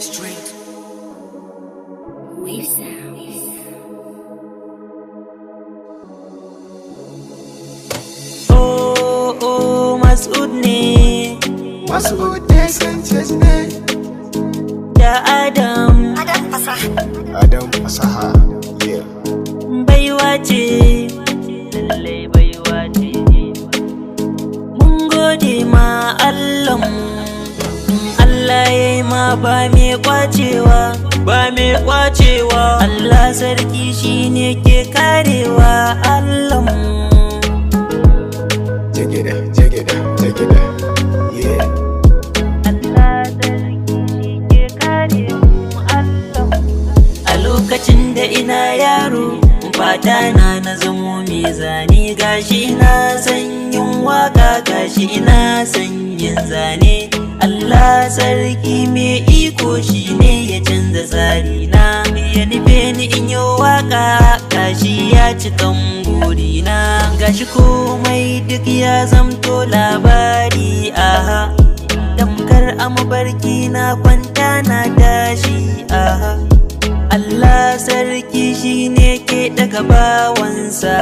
Street. Wave sound. Oh, Mas'ud ne. Mas'ud ne Sanchez ne. Da Adam. Adam fasaha. Yeah. Baiwa ce. Lallai baiwa ce. Mun gode ma Allahnmu. Allah ya yi ma ba mai kwacewa. Ba mai kwacewa. Allah sarki shine ke karewa Allahnmu. Jigida, jigida, jigida. Yeah. Allah sarki shi ke kare mu Allahnmu. A lokacin da ina yaro, fata na zamo mai zane. Gashi ina son yin waka, gashi ina son yin zane. Allah sarki mai iko shi ne ya canza tsari na. Ya nufe ni in yi waka, gashi ya cikan burina. Gashi komai duk ya zamto labari, aha. Tamkar a mabarki na kwanta na tashi, aha. Allah sarki shi ne ke daga bawansa,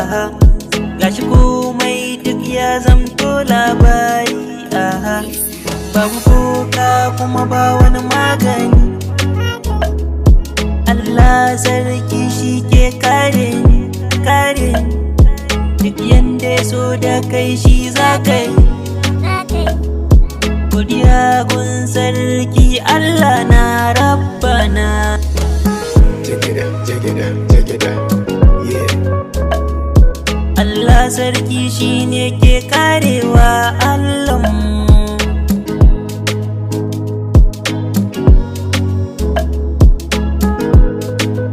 gashi komai duk ya zamto labari, aha. Babu kuka kuma ba wani magani. Allah sarki shi ke kare ni, kare ni. Duk yanda ya so da kai shi za ka yi. Godiya gun sarki Allah na Rabbana. Jigida, jigida, jigida. Yeah. Allah sarki shi ne ke karewa Allahnmu.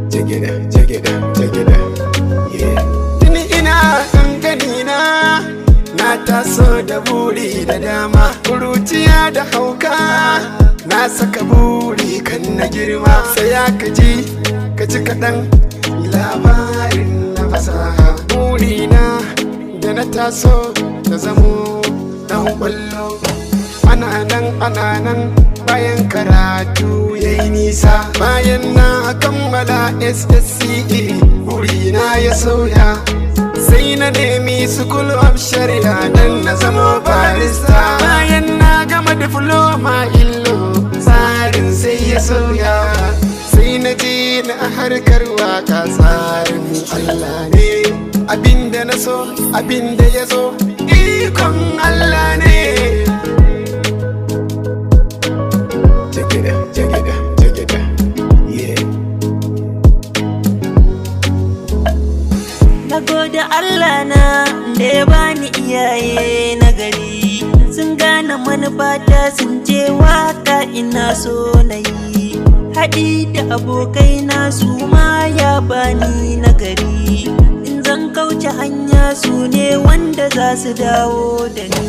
Jigida, jigida, jigida. Yeah. Tuni ina gani na taso da buri da dama. Kuruciya da hauka na saka buri kan na girma. Sai ka ji kaɗan labarin na fasaha. Burina da na taso na zamo dan kwallo. Ana nan bayan karatu yayi nisa. Bayan na kammala SSCE burina ya sauya. Sai na nemi school of shari'a dan na zamo barista. Bayan na gama diploma illo tsarin sai ya sauya. Sai na ji na harkar waka tsarin Allah ne. Abinda na so, abinda ya zo, ikon Allah ne. Jigida, jigida, jigida. Yeah. Na gode Allah na da ya bani iyaye na gari. Sun gane manufata sun ce waka ina so na yi. Haɗi da abokai na su ma ya bani na gari. In zan kauce hanya su ne wanda za su dawo da ni.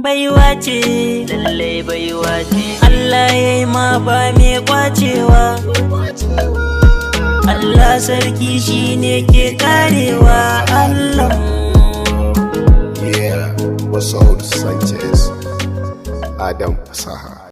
Baiwa ce, lallai baiwa ce. Allah ya yi ma ba mai kwacewa. Allah sarki shi ne ke karewa Allahnmu. Yeah, Mas'ud Sanchez, Adam fasaha.